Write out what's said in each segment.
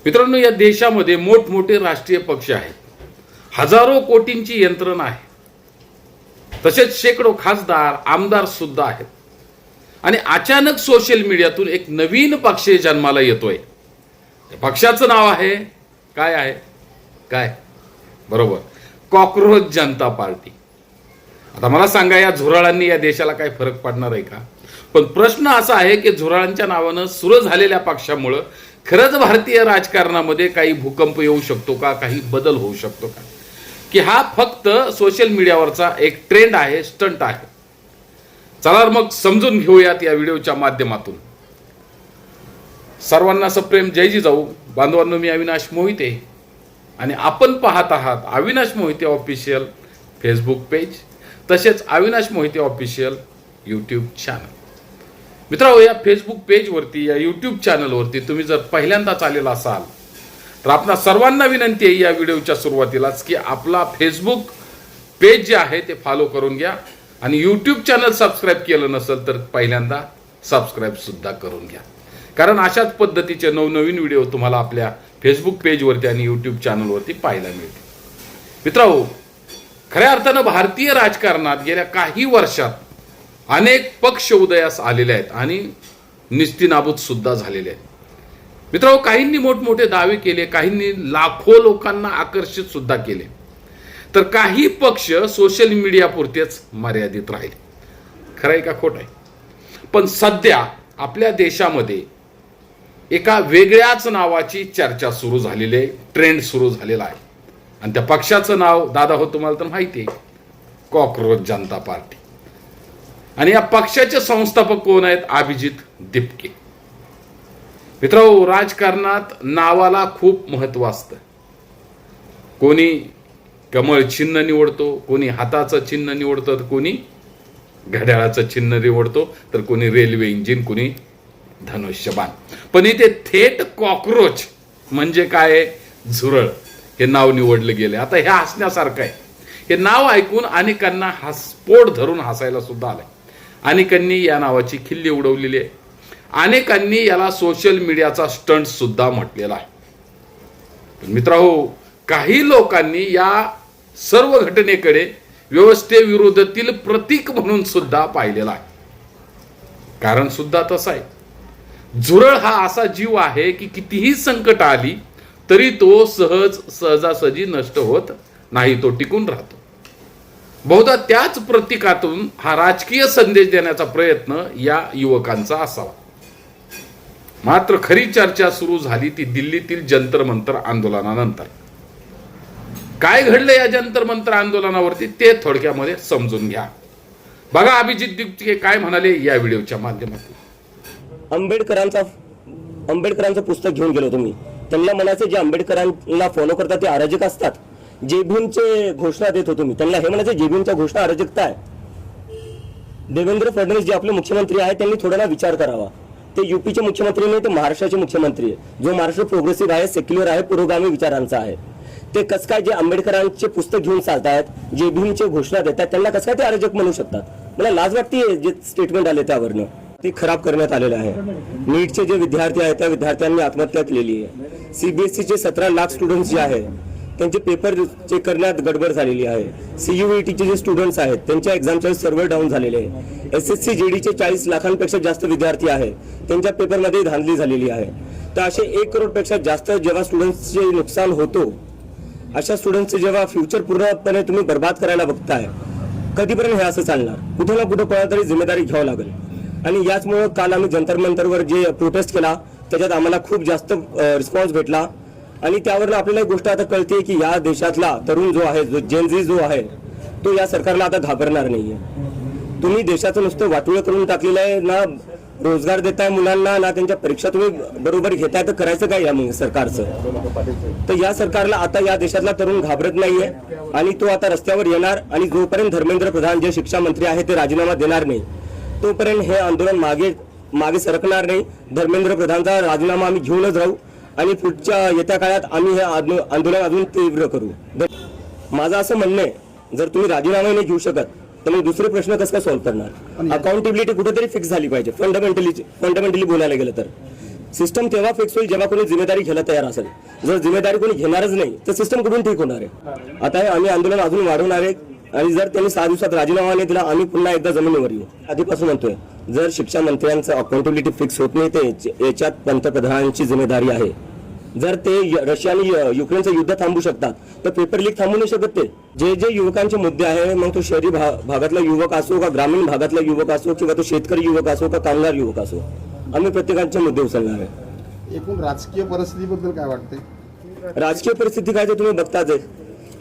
मित्रांनो, या देशामध्ये मोठमोठे राष्ट्रीय पक्ष आहेत, हजारो कोटींची यंत्रणा आहे, तसेच शेकडो खासदार आमदार सुद्धा आहेत. आणि अचानक सोशल मीडियातून एक नवीन पक्ष जन्माला येतोय. त्या पक्षाचं नाव आहे काय? बरोबर, कॉकरोच जनता पार्टी. आता मला सांगा, या झुरळांनी या देशाला काय फरक पडणार आहे का? पण प्रश्न असा आहे की झुरळांच्या नावानं सुरू झालेल्या पक्षामुळं खरंच भारतीय राजकारणामध्ये काही भूकंप येऊ शकतो का, काही बदल होऊ शकतो का, की हा फक्त सोशल मीडियावरचा एक ट्रेंड आहे, स्टंट आहे? चला मग समजून घेऊयात या व्हिडिओच्या माध्यमातून. सर्वांना सप्रेम जय जिजाऊ. बांधवांनो, मी अविनाश मोहिते आणि आपण पाहत आहात Avinash Mohite official Facebook page, तसेच Avinash Mohite official YouTube channel. मित्रांनो, या फेसबुक पेजवरती, या यूट्यूब चॅनलवरती तुम्ही जर पहिल्यांदाच आलेला असाल तर आपणा सर्वांना विनंती आहे या व्हिडिओच्या सुरुवातीलाच की आपला फेसबुक पेज जे आहे ते फॉलो करून घ्या आणि यूट्यूब चॅनल सबस्क्राईब केलं नसेल तर पहिल्यांदा सबस्क्राईब सुद्धा करून घ्या, कारण अशाच पद्धतीचे नवनवीन व्हिडिओ तुम्हाला आपल्या फेसबुक पेजवरती आणि यूट्यूब चॅनलवरती पाहायला मिळतील. मित्रांनो, खऱ्या अर्थानं भारतीय राजकारणात गेल्या काही वर्षात अनेक पक्ष उदयास आलेले आहेत आणि निस्तीनाबूत सुद्धा झालेले आहेत. मित्रांनो, काहींनी मोठमोठे दावे केले, काहींनी लाखो लोकांना आकर्षित सुद्धा केले, तर काही पक्ष सोशल मीडिया पुरतेच मर्यादित राहिले. खरं आहे का खोटं आहे? पण सध्या आपल्या देशामध्ये एका वेगळ्याच नावाची चर्चा सुरू झालेली आहे, ट्रेंड सुरू झालेला आहे. आणि त्या पक्षाचं नाव दादा हो तुम्हाला तर माहिती आहे, कॉकरोच जनता पार्टी. आणि या पक्षाचे संस्थापक कोण आहेत? अभिजित दिपके. मित्रांनो, राजकारणात नावाला खूप महत्व असतं. कोणी कमळ चिन्ह निवडतो, कोणी हाताचं चिन्ह निवडतो, तर कोणी घड्याळाचं चिन्ह निवडतो, तर कोणी रेल्वे इंजिन, कोणी धनुष्यबाण. पण इथे थेट कॉकरोच म्हणजे काय, झुरळ हे नाव निवडलं गेले. आता हे हसण्यासारखं आहे. हे नाव ऐकून अनेकांना पोट धरून हसायला सुद्धा आलंय. अनेकांनी या नावाची खिल्ली उडवलेली आहे. अनेकांनी याला सोशल मीडियाचा स्टंट सुद्धा म्हटलेला आहे. पण मित्रांनो, काही लोकांनी या सर्व घटनेकडे व्यवस्थेविरोधातील प्रतीक म्हणून सुद्धा पाहिलेला आहे. कारण सुद्धा तसं आहे, झुरळ हा असा जीव आहे की कितीही संकट आली तरी तो सहजासहजी नष्ट होत नाही, तो टिकून राहतो. बहुधा त्याच प्रतीकातून हा राजकीय संदेश देण्याचा प्रयत्न या युवकांचा असावा. मात्र खरी चर्चा सुरू झाली ती दिल्लीतील जंतर मंतर आंदोलनानंतर. काय घडलं या जंतर मंतर आंदोलनावरती ते थोडक्यामध्ये समजून घ्या. बघा अभिजित दिपके काय म्हणाले या व्हिडिओच्या माध्यमातून. आंबेडकरांचं पुस्तक घेऊन गेलो तुम्ही, त्यांना म्हणायचं जे आंबेडकरांना फॉलो करतात ते अराजक असतात. जे भीमचे घोषणा देत होतो मी, त्यांना हे म्हणायचं जे भीमच्या घोषणा अराजकता आहे. देवेंद्र फडणवीस जे आपले मुख्यमंत्री आहेत त्यांनी थोडा विचार करावा. ते युपीचे मुख्यमंत्री नाही, ते महाराष्ट्राचे मुख्यमंत्री आहे. जो महाराष्ट्र प्रोग्रेसिव्ह आहे, सेक्युलर आहे, पुरोगामी विचारांचा आहे. ते कसं काय जे आंबेडकरांचे पुस्तक घेऊन चालतायत, जे भीमचे घोषणा देतात, त्यांना कसं काय ते अराजक म्हणू शकतात? मला लाज वाटते जे स्टेटमेंट आले त्यावरनं. ते खराब करण्यात आलेलं आहे. नीटचे जे विद्यार्थी आहेत त्या विद्यार्थ्यांनी आत्महत्या केलेली आहे. सीबीएसईचे 17 लाख स्टुडंट्स जे आहेत त्यांचे पेपर चेक करण्यात गडबड झालेली आहे. सीयूईटीचे जे स्टुडंट्स आहेत त्यांच्या एक्झामचे सर्व्हर डाऊन झालेले आहे. एसएससी जीडीचे 40 लाखांपेक्षा जास्त विद्यार्थी आहेत, त्यांच्या पेपरमध्ये धांदली झालेली आहे. तर असे 1 करोडपेक्षा जास्त जेव्हा स्टुडंट्सचे नुकसान होतो, अशा स्टुडंट्सचे जेव्हा फ्युचर पूर्णपणे तुम्ही बर्बाद करायला बघताय, कधीपर्यंत हे असं चालणार? कुठे ना कुठे कोणाला तरी जिम्मेदारी घ्यावं लागेल. आणि याचमुळे काल आम्ही जंतर मंतरवर जे प्रोटेस्ट केला त्याच्यात आम्हाला खूप जास्त रिस्पॉन्स भेटला. आणि त्यावरून आपल्याला एक गोष्ट आता कळते की या देशातला तरुण जो आहे, जो जेनझी जो आहे, तो या सरकारला आता घाबरणार नाहीये. तुम्ही देशाचं नुसतं वाटोळं करून टाकलेलं आहे. ना रोजगार देताय मुलांना, ना त्यांच्या परीक्षा तुम्ही बरोबर घेताय, तर करायचं काय या सरकारचं? तर या सरकारला आता या देशातला तरुण घाबरत नाहीये आणि तो आता रस्त्यावर येणार. आणि जोपर्यंत धर्मेंद्र प्रधान जे शिक्षा मंत्री आहेत ते राजीनामा देणार नाही, तोपर्यंत हे आंदोलन मागे सरकणार नाही. धर्मेंद्र प्रधानचा राजीनामा आम्ही घेऊनच राहू आणि पुढच्या येत्या काळात आम्ही हे आंदोलन अजून तीव्र करू. माझं असं म्हणणं आहे, जर तुम्ही राजीनामा नाही घेऊ शकत तर मग दुसरे प्रश्न कसं काय सॉल्व्ह करणार? अकाउंटेबिलिटी कुठेतरी फिक्स झाली पाहिजे. फंडामेंटली बोलायला गेलं तर सिस्टम तेव्हा फिक्स होईल जेव्हा कोणी जिम्मेदारी घ्यायला तयार असेल. जर जिम्मेदारी कोणी घेणारच नाही तर सिस्टम कुठून ठीक होणार आहे. आता हे आम्ही आंदोलन अजून वाढवणार आहे आणि जर त्यांनी 6 दिवसात राजीनामा नाही दिला आम्ही पुन्हा एकदा जमिनीवर येऊ. आधीपासून म्हणतोय जर शिक्षण मंत्र्यांचं अकाउंटेबिलिटी फिक्स होत नाही तर याच्यात पंतप्रधानांची जिम्मेदारी आहे. जर ते रशिया आणि युक्रेनचं युद्ध थांबू शकतात तर पेपर लीक थांबू नाही शकत. ते जे युवकांचे मुद्दे आहे, मग तो शहरी भागातला युवक असो का ग्रामीण भागातला युवक असो किंवा तो शेतकरी युवक असो का कामगार युवक असो, आम्ही प्रत्येकाचे मुद्दे उचलणार आहे. एकूण राजकीय परिस्थितीबद्दल काय वाटते? राजकीय परिस्थिती काय ते तुम्ही बघताच आहे.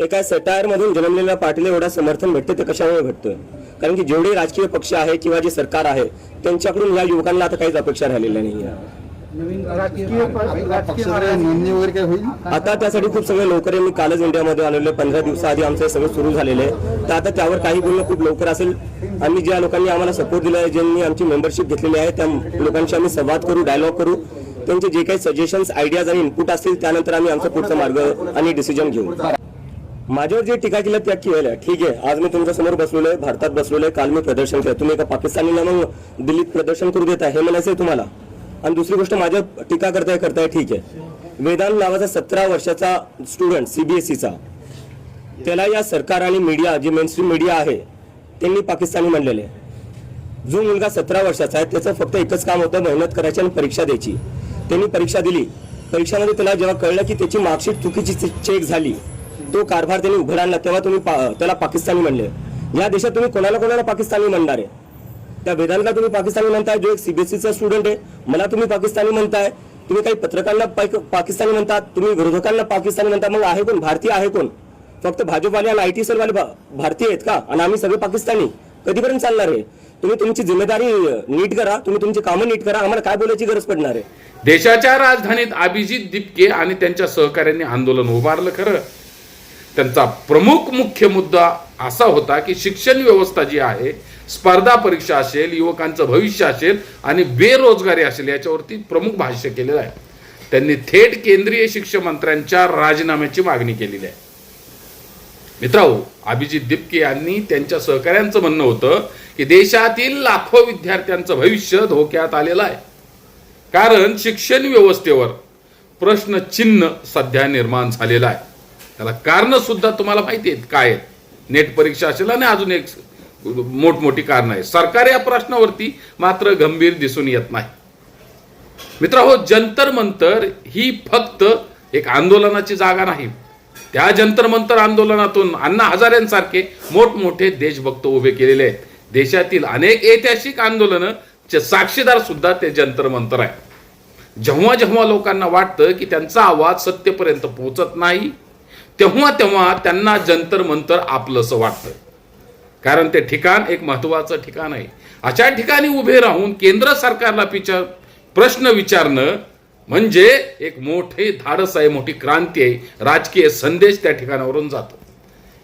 एका सटायर मधून जन्मलेल्या पार्टीला एवढा समर्थन भेटते ते कशामुळे भेटतोय? कारण की जेवढे राजकीय पक्ष आहे किंवा जे सरकार आहे त्यांच्याकडून या युवकांना आता काहीच अपेक्षा राहिलेल्या नाही आहे. नोंदणी वगैरे काय होईल? आता त्यासाठी खूप सगळे लवकर आहे. मी कालच इंडियामध्ये आलेलो आहे. 15 दिवसाआधी आमचं सगळं सुरू झालेलं आहे. तर आता त्यावर काही बोलणं खूप लवकर असेल. आम्ही ज्या लोकांनी आम्हाला सपोर्ट दिला आहे, ज्यांनी आमची मेंबरशिप घेतलेली आहे, त्या लोकांशी आम्ही संवाद करू, डायलॉग करू. त्यांचे जे काही सजेशन्स, आयडियाज आणि इनपुट असतील त्यानंतर आम्ही आमचा पुढचा मार्ग आणि डिसिजन घेऊ. माझ्यावर जे टीका केलं त्या केलं ठीक आहे. आज मी तुमच्या समोर बसलेलो आहे, भारतात बसलेलो आहे. काल मी प्रदर्शन केलं. तुम्ही एका पाकिस्तानीला मग दिल्लीत प्रदर्शन करू देता हे म्हणायचं आहे तुम्हाला? आणि दुसरी गोष्ट माझ्या टीका करताय ठीक आहे. वेदांत नावाचा 17 वर्षाचा स्टुडंट सीबीएसईचा, त्याला या सरकार आणि मीडिया, जे मेनस्ट्रीम मीडिया आहे त्यांनी पाकिस्तानी म्हणलेले. जो मुलगा 17 वर्षाचा आहे त्याचं फक्त एकच काम होतं, मेहनत करायची आणि परीक्षा द्यायची. त्यांनी परीक्षा दिली. परीक्षामध्ये त्याला जेव्हा कळलं की त्याची मार्कशीट चुकीची चेक झाली, तो कारभार त्यांनी उघड आणला, तेव्हा तुम्ही त्याला पाकिस्तानी म्हणले. या देशात तुम्ही कोणाला पाकिस्तानी म्हणणार आहे? त्या वेदांतला तुम्ही पाकिस्तानी म्हणताय, जो एक सीबीएसईचा स्टुडंट आहे. मला तुम्ही पाकिस्तानी म्हणताय. तुम्ही काही पत्रकारांना पाकिस्तानी म्हणतात, तुम्ही विरोधकांना पाकिस्तानी म्हणता. मग आहे कोण? भारतीय आहे कोण? फक्त भाजपवाले आणि IT सेलवाले भारतीय आहेत का? आणि आम्ही सगळे पाकिस्तानी? कधीपर्यंत चालणार आहे? तुम्ही तुमची जिम्मेदारी नीट करा, तुम्ही तुमची कामं नीट करा. आम्हाला काय बोलायची गरज पडणार आहे? देशाच्या राजधानीत अभिजित दिपके आणि त्यांच्या सहकाऱ्यांनी आंदोलन उभारलं. खरं त्यांचा प्रमुख मुख्य मुद्दा असा होता की शिक्षण व्यवस्था जी आहे, स्पर्धा परीक्षा असेल, युवकांचं भविष्य असेल आणि बेरोजगारी असेल, याच्यावरती प्रमुख भाष्य केलेलं आहे. त्यांनी थेट केंद्रीय शिक्षण मंत्र्यांच्या राजीनाम्याची मागणी केलेली आहे. मित्रांनो, अभिजित दिपके यांनी त्यांच्या सहकाऱ्यांचं म्हणणं होतं की देशातील लाखो विद्यार्थ्यांचं भविष्य धोक्यात आलेलं आहे. कारण शिक्षण व्यवस्थेवर प्रश्नचिन्ह सध्या निर्माण झालेलं आहे. त्याला कारण सुद्धा तुम्हाला माहिती आहेत काय आहेत. नेट परीक्षा असेल आणि अजून एक मोठमोठी कारण आहे. सरकार या प्रश्नावरती मात्र गंभीर दिसून येत नाही. मित्रांनो, जंतर मंतर ही फक्त एक आंदोलनाची जागा नाही. त्या जंतर मंतर आंदोलनातून अण्णा हजारेंसारखे मोठमोठे देशभक्त उभे केलेले आहेत. देशातील अनेक ऐतिहासिक आंदोलनाचे साक्षीदार सुद्धा ते जंतर मंतर आहे. जेव्हा जेव्हा लोकांना वाटतं की त्यांचा आवाज सत्तेपर्यंत पोहोचत नाही, तेव्हा तेव्हा त्यांना जंतर मंतर आपलंसं वाटतं. कारण ते ठिकाण एक महत्वाचं ठिकाण आहे. अशा ठिकाणी उभे राहून केंद्र सरकारला प्रश्न विचारणं म्हणजे एक मोठे धाडस आहे, मोठी क्रांती आहे. राजकीय संदेश त्या ठिकाणावरून जातो.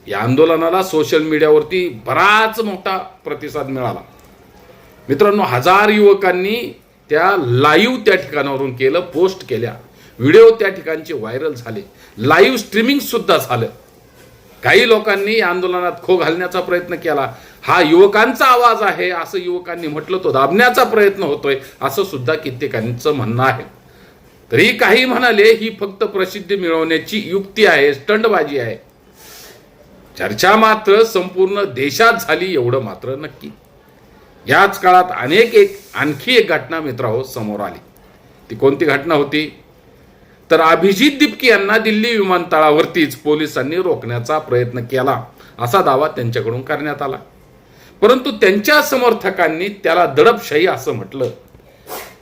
या आंदोलनाला सोशल मीडियावरती बराच मोठा प्रतिसाद मिळाला. मित्रांनो, 1000 युवकांनी त्या लाईव्ह त्या ठिकाणावरून केलं, पोस्ट केल्या. व्हिडिओ त्या ठिकाणचे व्हायरल झाले. लाईव्ह स्ट्रीमिंग सुद्धा झालं. काही लोकांनी या आंदोलनात खो घालण्याचा प्रयत्न केला. हा युवकांचा आवाज आहे असं युवकांनी म्हटलं, तो दाबण्याचा प्रयत्न होतोय असं सुद्धा कित्येकांचं म्हणणं आहे. तरी काही म्हणाले ही फक्त प्रसिद्धी मिळवण्याची युक्ती आहे, स्टंटबाजी आहे. चर्चा मात्र संपूर्ण देशात झाली एवढं मात्र नक्की. याच काळात आणखी एक घटना मित्रांनो समोर आली. ती कोणती घटना होती? तर अभिजित दिपके यांना दिल्ली विमानतळावरतीच पोलिसांनी रोखण्याचा प्रयत्न केला असा दावा त्यांच्याकडून करण्यात आला. परंतु त्यांच्या समर्थकांनी त्याला दडपशाही असं म्हटलं.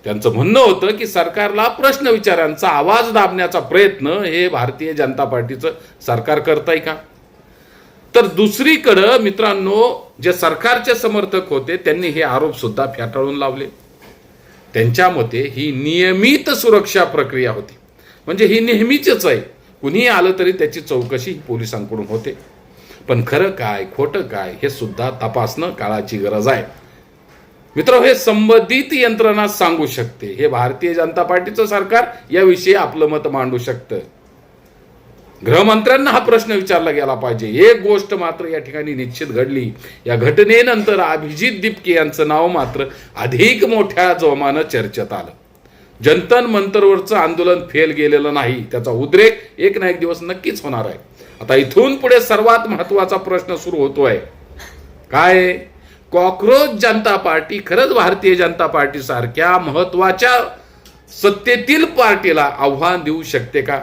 त्यांचं म्हणणं होतं की सरकारला प्रश्न विचारांचा आवाज दाबण्याचा प्रयत्न हे भारतीय जनता पार्टीचं सरकार करतंय का? तर दुसरीकडं मित्रांनो, जे सरकारचे समर्थक होते त्यांनी हे आरोप सुद्धा फेटाळून लावले. त्यांच्या मते ही नियमित सुरक्षा प्रक्रिया होती. म्हणजे ही नेहमीचीच आहे. कुणीही आलं तरी त्याची चौकशी पोलिसांकडून होते. पण खरं काय खोटं काय हे सुद्धा तपासणं काळाची गरज आहे. मित्र, हे संबंधित यंत्रणा सांगू शकते. हे भारतीय जनता पार्टीचं सरकार याविषयी आपलं मत मांडू शकतं. गृहमंत्र्यांना हा प्रश्न विचारला गेला पाहिजे. एक गोष्ट मात्र या ठिकाणी निश्चित घडली. या घटनेनंतर अभिजित दिपके यांचं नाव मात्र अधिक मोठ्या जोमानं चर्चेत आलं. जंतर मंतरवरचं आंदोलन फेल गेलेलं नाही, त्याचा उद्रेक एक ना एक दिवस नक्कीच होणार आहे. आता इथून पुढे सर्वात महत्वाचा प्रश्न सुरू होतोय, काय? कॉक्रोच जनता पार्टी खरंच भारतीय जनता पार्टी सारख्या महत्वाच्या सत्तेतील पार्टीला आव्हान देऊ शकते का?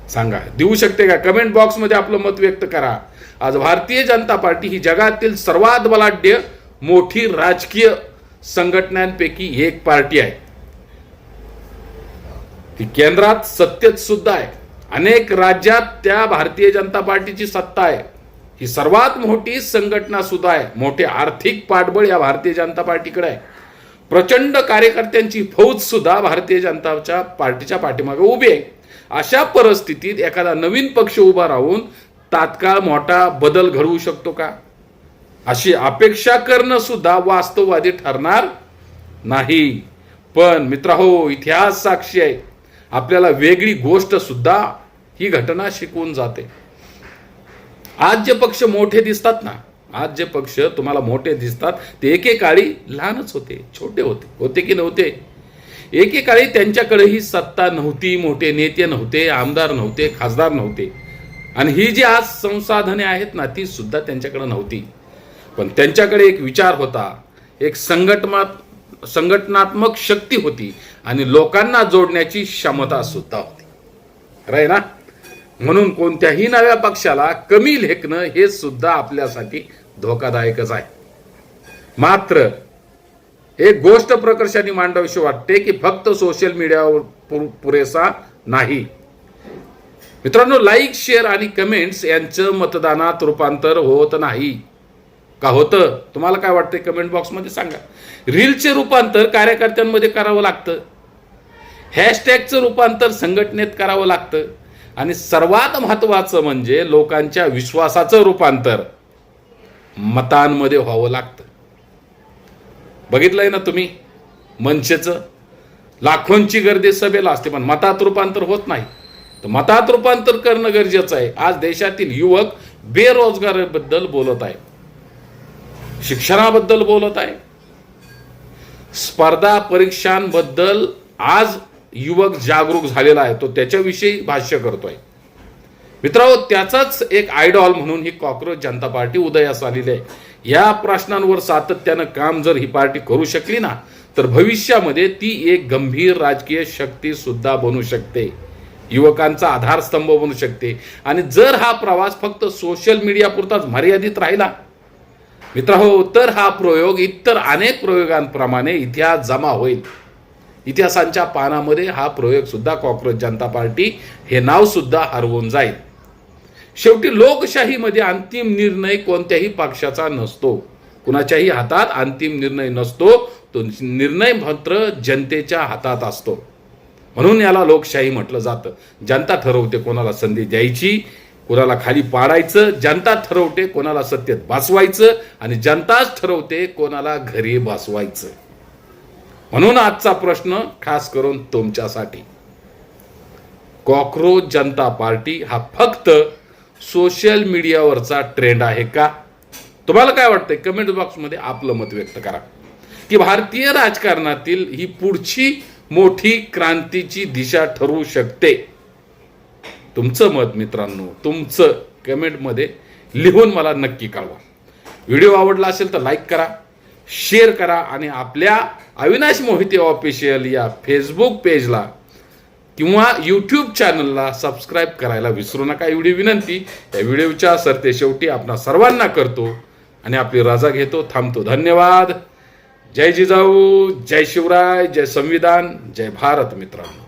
सांगा, देऊ शकते का? कमेंट बॉक्स मध्ये आपलं मत व्यक्त करा. आज भारतीय जनता पार्टी ही जगातील सर्वात बलाढ्य मोठी राजकीय संघटनांपैकी एक पार्टी आहे. ती केंद्रात सत्तेत सुद्धा आहे. अनेक राज्यात त्या भारतीय जनता पार्टीची सत्ता आहे. ही सर्वात मोठी संघटना सुद्धा आहे. मोठे आर्थिक पाठबळ या भारतीय जनता पार्टीकडे आहे. प्रचंड कार्यकर्त्यांची फौज सुद्धा भारतीय जनता पार्टीच्या पाठीमागे उभी आहे. अशा परिस्थितीत एखादा नवीन पक्ष उभा राहून तात्काळ मोठा बदल घडवू शकतो का? अशी अपेक्षा करणं सुद्धा वास्तववादी ठरणार नाही. पण मित्रहो, इतिहास साक्षी आहे. आपल्याला वेगळी गोष्ट सुद्धा ही घटना शिकवून जाते. आज जे पक्ष मोठे दिसतात ना, आज जे पक्ष तुम्हाला मोठे दिसतात ते एकेकाळी लहानच होते, छोटे होते की नव्हते? एकेकाळी त्यांच्याकडेही सत्ता नव्हती, मोठे नेते नव्हते, आमदार नव्हते, खासदार नव्हते, आणि ही जी आज संसाधने आहेत ना ती सुद्धा त्यांच्याकडे नव्हती. पण त्यांच्याकडे एक विचार होता, एक संघटनात्मक शक्ती होती आणि लोकांना जोडण्याची क्षमता सुद्धा होती. खरंय ना? म्हणून कोणत्याही नव्या पक्षाला कमी लेखणं हे सुद्धा आपल्यासाठी धोकादायकच आहे. मात्र एक गोष्ट प्रकर्षाने मांडावीशी वाटते की फक्त सोशल मीडियावर पुरेसा नाही. मित्रांनो, लाईक, शेअर आणि कमेंट्स यांचं मतदानात रूपांतर होत नाही का? होतं? तुम्हाला काय वाटतंय? कमेंट बॉक्समध्ये सांगा. रीलचे रूपांतर कार्यकर्त्यांमध्ये करावं लागतं, हॅशटॅगचं रूपांतर संघटनेत करावं लागतं, आणि सर्वात महत्वाचं म्हणजे लोकांच्या विश्वासाचं रूपांतर मतांमध्ये व्हावं लागतं. बघितलंय ना तुम्ही? मनसेचं लाखोंची गर्दी सभेला असते पण मतात रूपांतर होत नाही. तर मतात रूपांतर करणं गरजेचं आहे. आज देशातील युवक बेरोजगारीबद्दल बोलत आहे, शिक्षणाबद्दल बोलत आहे, स्पर्धा परीक्षांबद्दल आज युवक जागरूक झालेला आहे, तो त्याच्याविषयी भाष्य करतोय. मित्रांनो, त्याचाच एक आयडॉल म्हणून ही कॉक्रोच जनता पार्टी उदयास आलेली आहे. या प्रश्नांवर सातत्यानं काम जर ही पार्टी करू शकली ना तर भविष्यामध्ये ती एक गंभीर राजकीय शक्ती सुद्धा बनू शकते, युवकांचा आधारस्तंभ बनू शकते. आणि जर हा प्रवास फक्त सोशल मीडिया पुरताच मर्यादित राहिला मित्रांनो, तर हा प्रयोग इतर अनेक प्रयोगांप्रमाणे इतिहास जमा होईल. इतिहासांच्या पानामध्ये हा प्रयोग सुद्धा कॉक्रोच जनता पार्टी हे नाव सुद्धा हरवून जाईल. शेवटी लोकशाहीमध्ये अंतिम निर्णय कोणत्याही पक्षाचा नसतो, कुणाच्याही हातात अंतिम निर्णय नसतो, तो निर्णय मात्र जनतेच्या हातात असतो. म्हणून याला लोकशाही म्हटलं जातं. जनता ठरवते कोणाला संधी द्यायची, कोणाला खाली पाडायचं, जनता ठरवते कोणाला सत्तेत बसवायचं, आणि जनताच ठरवते कोणाला घरी बसवायचं. म्हणून आजचा प्रश्न खास करून तुमच्यासाठी, कॉक्रोच जनता पार्टी हा फक्त सोशल मीडियावरचा ट्रेंड आहे का? तुम्हाला काय वाटतंय? कमेंट बॉक्समध्ये आपलं मत व्यक्त करा की भारतीय राजकारणातील ही पुढची मोठी क्रांतीची दिशा ठरवू शकते. तुमचं मत मित्रांनो, तुमचं कमेंटमध्ये लिहून मला नक्की कळवा. व्हिडिओ आवडला असेल तर लाईक करा, शेअर करा, आणि आपल्या अविनाश मोहिते ऑफिशियल या फेसबुक पेजला किंवा यूट्यूब चॅनलला सबस्क्राईब करायला विसरू नका. एवढी विनंती या व्हिडिओच्या सरते शेवटी आपणा सर्वांना करतो आणि आपली रजा घेतो, थांबतो. धन्यवाद. जय जिजाऊ, जय शिवराय, जय संविधान, जय भारत मित्रांनो.